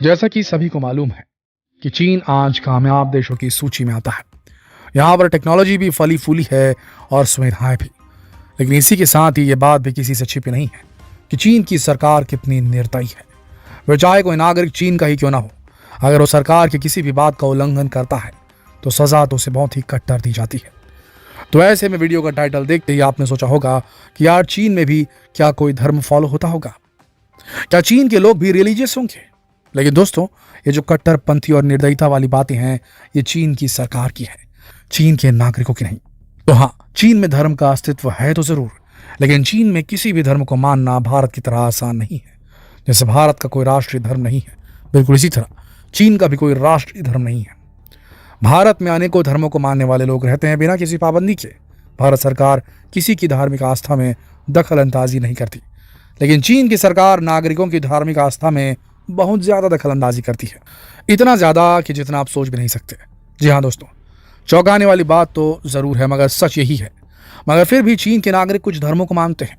जैसा कि सभी को मालूम है कि चीन आज कामयाब देशों की सूची में आता है। यहाँ पर टेक्नोलॉजी भी फली फूली है और सुविधाएं भी। लेकिन इसी के साथ ही ये बात भी किसी से छिपी नहीं है कि चीन की सरकार कितनी निर्दयी है। वह चाहे कोई नागरिक चीन का ही क्यों ना हो, अगर वो सरकार की किसी भी बात का उल्लंघन करता है तो सजा तो उसे बहुत ही कट्टर दी जाती है। तो ऐसे में वीडियो का टाइटल देखते ही आपने सोचा होगा कि यार चीन में भी क्या कोई धर्म फॉलो होता होगा, क्या चीन के लोग भी रिलीजियस होंगे। लेकिन दोस्तों, ये जो कट्टरपंथी और निर्दयता वाली बातें हैं, ये चीन की सरकार की है, चीन के नागरिकों की नहीं। तो हाँ, चीन में धर्म का अस्तित्व है तो जरूर, लेकिन चीन में किसी भी धर्म को मानना भारत की तरह आसान नहीं है। जैसे भारत का कोई राष्ट्रीय धर्म नहीं है, बिल्कुल इसी तरह चीन का भी कोई राष्ट्रीय धर्म नहीं है। भारत में अनेकों धर्मों को मानने वाले लोग रहते हैं बिना किसी पाबंदी के। भारत सरकार किसी की धार्मिक आस्था में दखल अंदाजी नहीं करती, लेकिन चीन की सरकार नागरिकों की धार्मिक आस्था में बहुत ज्यादा दखल अंदाजी करती है। इतना ज्यादा कि जितना आप सोच भी नहीं सकते। जी हाँ दोस्तों, चौंकाने वाली बात तो जरूर है, मगर सच यही है। मगर फिर भी चीन के नागरिक कुछ धर्मों को मानते हैं।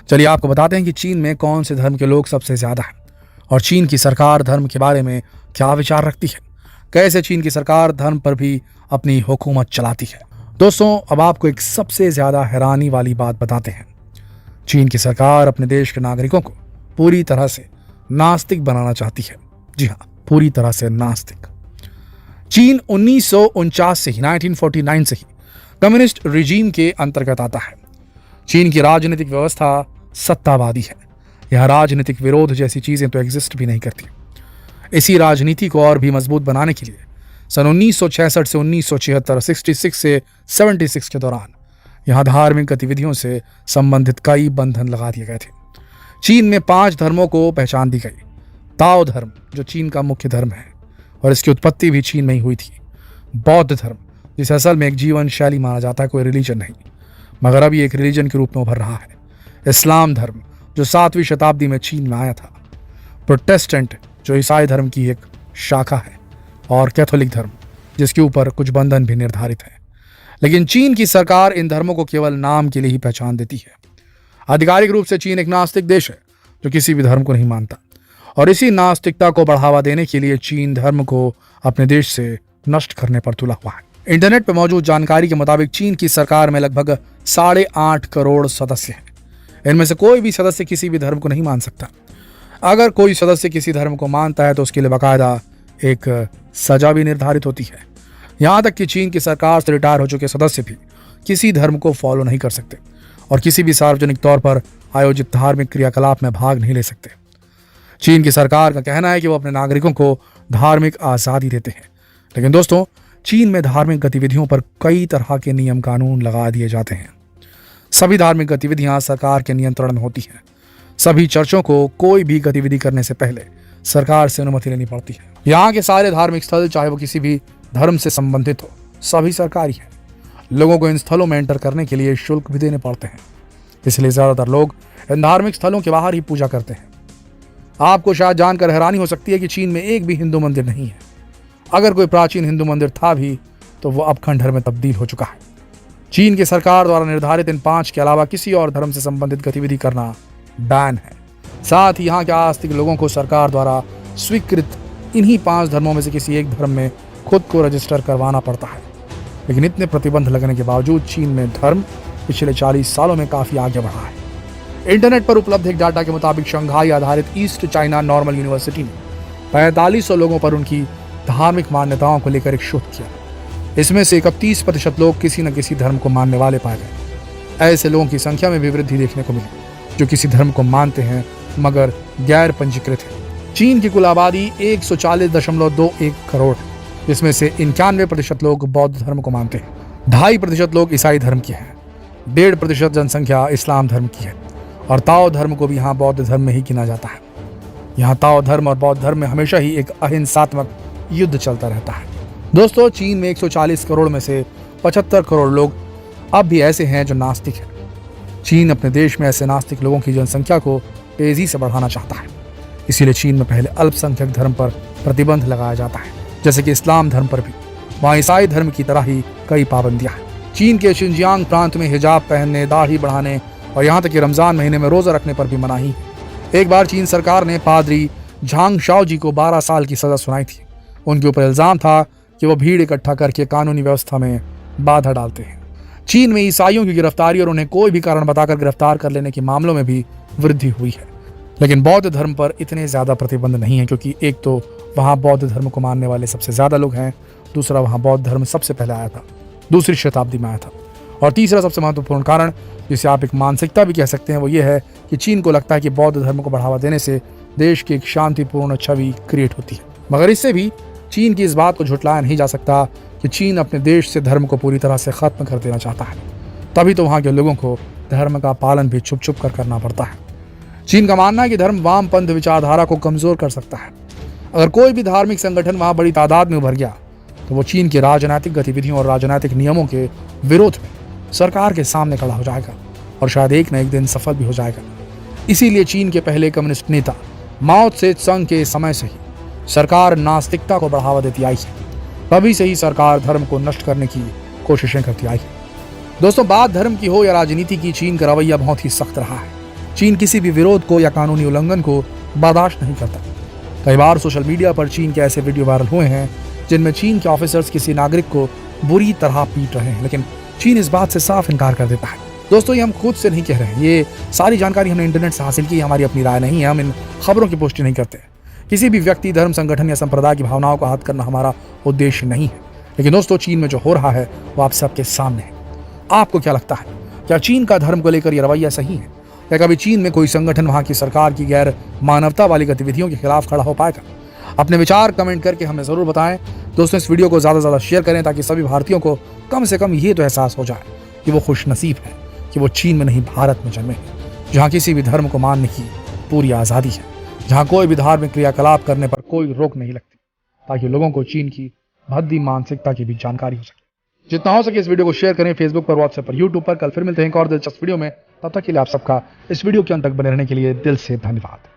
चलिए आपको बताते हैं कि चीन में कौन से धर्म के लोग सबसे ज्यादा हैं और चीन की सरकार धर्म के बारे में क्या विचार रखती है, कैसे चीन की सरकार धर्म पर भी अपनी हुकूमत चलाती है। दोस्तों, अब आपको एक सबसे ज्यादा हैरानी वाली बात बताते हैं। चीन की सरकार अपने देश के नागरिकों को पूरी तरह से नास्तिक बनाना चाहती है। जी हाँ, पूरी तरह से नास्तिक। चीन 1949 से ही 1949 से ही कम्युनिस्ट रिजीम के अंतर्गत आता है। चीन की राजनीतिक व्यवस्था सत्तावादी है। यह राजनीतिक विरोध जैसी चीजें तो एग्जिस्ट भी नहीं करती। इसी राजनीति को और भी मजबूत बनाने के लिए सन 1966 से 1976, 66 से 76 के दौरान यहाँ धार्मिक गतिविधियों से संबंधित कई बंधन लगा दिए गए थे। चीन में 5 धर्मों को पहचान दी गई। ताओ धर्म, जो चीन का मुख्य धर्म है और इसकी उत्पत्ति भी चीन में ही हुई थी। बौद्ध धर्म, जिसे असल में एक जीवन शैली माना जाता है, कोई रिलीजन नहीं, मगर अभी एक रिलीजन के रूप में उभर रहा है। इस्लाम धर्म, जो 7वीं शताब्दी में चीन में आया था। प्रोटेस्टेंट, जो ईसाई धर्म की एक शाखा है, और कैथोलिक धर्म, जिसके ऊपर कुछ बंधन भी निर्धारित है। लेकिन चीन की सरकार इन धर्मों को केवल नाम के लिए ही पहचान देती है। आधिकारिक रूप से चीन एक नास्तिक देश है जो किसी भी धर्म को नहीं मानता, और इसी नास्तिकता को बढ़ावा देने के लिए चीन धर्म को अपने देश से नष्ट करने पर तुला हुआ है। इंटरनेट पर मौजूद जानकारी के मुताबिक चीन की सरकार में लगभग 8.5 करोड़ सदस्य हैं। इनमें से कोई भी सदस्य किसी भी धर्म को नहीं मान सकता। अगर कोई सदस्य किसी धर्म को मानता है तो उसके लिए बाकायदा एक सजा भी निर्धारित होती है। यहाँ तक कि चीन की सरकार से रिटायर हो चुके सदस्य भी किसी धर्म को फॉलो नहीं कर सकते और किसी भी सार्वजनिक तौर पर आयोजित धार्मिक क्रियाकलाप में भाग नहीं ले सकते। चीन की सरकार का कहना है कि वो अपने नागरिकों को धार्मिक आज़ादी देते हैं, लेकिन दोस्तों, चीन में धार्मिक गतिविधियों पर कई तरह के नियम कानून लगा दिए जाते हैं। सभी धार्मिक गतिविधियां सरकार के नियंत्रण में होती हैं। सभी चर्चों को कोई भी गतिविधि करने से पहले सरकार से अनुमति लेनी पड़ती है। यहाँ के सारे धार्मिक स्थल, चाहे वो किसी भी धर्म से संबंधित हो, सभी सरकारी हैं। लोगों को इन स्थलों में एंटर करने के लिए शुल्क भी देने पड़ते हैं, इसलिए ज्यादातर लोग इन धार्मिक स्थलों के बाहर ही पूजा करते हैं। आपको शायद जानकर हैरानी हो सकती है कि चीन में एक भी हिंदू मंदिर नहीं है। अगर कोई प्राचीन हिंदू मंदिर था भी तो वो अब खंडहर में तब्दील हो चुका है। चीन की सरकार द्वारा निर्धारित इन 5 के अलावा किसी और धर्म से संबंधित गतिविधि करना बैन है। साथ ही यहाँ के आस्तिक लोगों को सरकार द्वारा स्वीकृत इन्हीं 5 धर्मों में से किसी एक धर्म में खुद को रजिस्टर करवाना पड़ता है। लेकिन इतने प्रतिबंध लगने के बावजूद चीन में धर्म पिछले 40 सालों में काफी आगे बढ़ा है। इंटरनेट पर उपलब्ध एक डाटा के मुताबिक शंघाई आधारित ईस्ट चाइना नॉर्मल यूनिवर्सिटी ने 4500 लोगों पर उनकी धार्मिक मान्यताओं को लेकर एक शोध किया। इसमें से 31% लोग किसी न किसी धर्म को मानने वाले पाए गए। ऐसे लोगों की संख्या में भी वृद्धि देखने को मिली जो किसी धर्म को मानते हैं मगर गैर पंजीकृत है। चीन की कुल आबादी 140.21 करोड़ है, जिसमें से 91% लोग बौद्ध धर्म को मानते हैं, 2.5% लोग ईसाई धर्म के हैं, 1.5% जनसंख्या इस्लाम धर्म की है, और ताओ धर्म को भी यहाँ बौद्ध धर्म में ही गिना जाता है। यहाँ ताओ धर्म और बौद्ध धर्म में हमेशा ही एक अहिंसात्मक युद्ध चलता रहता है। दोस्तों, चीन में 140 करोड़ में से 75 करोड़ लोग अब भी ऐसे हैं जो नास्तिक हैं। चीन अपने देश में ऐसे नास्तिक लोगों की जनसंख्या को तेजी से बढ़ाना चाहता है। इसीलिए चीन में पहले अल्पसंख्यक धर्म पर प्रतिबंध लगाया जाता है, जैसे कि इस्लाम धर्म पर भी। वहाँ ईसाई धर्म की तरह ही कई पाबंदियां हैं। चीन के शिनजियांग प्रांत में हिजाब पहनने, दाढ़ी बढ़ाने और यहाँ तक कि रमजान महीने में रोजा रखने पर भी मनाही है। एक बार चीन सरकार ने पादरी झांग शाओ जी को 12 साल की सजा सुनाई थी। उनके ऊपर इल्जाम था कि वो भीड़ इकट्ठा करके कानूनी व्यवस्था में बाधा डालते हैं। चीन में ईसाइयों की गिरफ्तारी और उन्हें कोई भी कारण बताकर गिरफ्तार कर लेने के मामलों में भी वृद्धि हुई है। लेकिन बौद्ध धर्म पर इतने ज्यादा प्रतिबंध नहीं है, क्योंकि एक तो वहां बौद्ध धर्म को मानने वाले सबसे ज्यादा लोग हैं, दूसरा वहां बौद्ध धर्म सबसे पहले आया था, दूसरी शताब्दी में आया था, और तीसरा सबसे महत्वपूर्ण कारण, जिसे आप एक मानसिकता भी कह सकते हैं, वो ये है कि चीन को लगता है कि बौद्ध धर्म को बढ़ावा देने से देश की एक शांतिपूर्ण छवि क्रिएट होती है। मगर इससे भी चीन की इस बात को झुटलाया नहीं जा सकता कि चीन अपने देश से धर्म को पूरी तरह से खत्म कर देना चाहता है। तभी तो वहां के लोगों को धर्म का पालन भी छुप छुप कर करना पड़ता है। चीन का मानना है कि धर्म वामपंथ विचारधारा को कमजोर कर सकता है। अगर कोई भी धार्मिक संगठन वहां बड़ी तादाद में उभर गया तो वो चीन की राजनीतिक गतिविधियों और राजनीतिक नियमों के विरोध में सरकार के सामने खड़ा हो जाएगा और शायद एक न एक दिन सफल भी हो जाएगा। इसीलिए चीन के पहले कम्युनिस्ट नेता माओ त्से-त्संग के समय से ही सरकार नास्तिकता को बढ़ावा देती आई है। तभी से ही सरकार धर्म को नष्ट करने की कोशिशें करती आई है। दोस्तों, बात धर्म की हो या राजनीति की, चीन का रवैया बहुत ही सख्त रहा है। चीन किसी भी विरोध को या कानूनी उल्लंघन को बर्दाश्त नहीं करता। कई बार सोशल मीडिया पर चीन के ऐसे वीडियो वायरल हुए हैं जिनमें चीन के ऑफिसर्स किसी नागरिक को बुरी तरह पीट रहे हैं, लेकिन चीन इस बात से साफ इनकार कर देता है। दोस्तों, ये हम खुद से नहीं कह रहे हैं, ये सारी जानकारी हमने इंटरनेट से हासिल की, हमारी अपनी राय नहीं है, हम इन खबरों की पुष्टि नहीं करते। किसी भी व्यक्ति, धर्म, संगठन या संप्रदाय की भावनाओं को आहत करना हमारा उद्देश्य नहीं है। लेकिन दोस्तों, चीन में जो हो रहा है वो आप सबके सामने है। आपको क्या लगता है, क्या चीन का धर्म को लेकर यह रवैया सही है? क्या कभी चीन में कोई संगठन वहां की सरकार की गैर मानवता वाली गतिविधियों के खिलाफ खड़ा हो पाएगा? अपने विचार कमेंट करके हमें जरूर बताएं। दोस्तों, इस वीडियो को ज्यादा से ज्यादा शेयर करें ताकि सभी भारतीयों को कम से कम ये तो एहसास हो जाए कि वो खुशनसीब है कि वो चीन में नहीं, भारत में जन्मे हैं, जहाँ किसी भी धर्म को मानने की पूरी आज़ादी है, जहाँ कोई भी धार्मिक क्रियाकलाप करने पर कोई रोक नहीं लगती, ताकि लोगों को चीन की भद्दी मानसिकता की भी जानकारी हो सके। जितना हो सके इस वीडियो को शेयर करें, फेसबुक पर, व्हाट्सएप पर, यूट्यूब पर। कल फिर मिलते हैं एक और दिलचस्प वीडियो में। तब तक के लिए आप सबका इस वीडियो के अंत तक बने रहने के लिए दिल से धन्यवाद।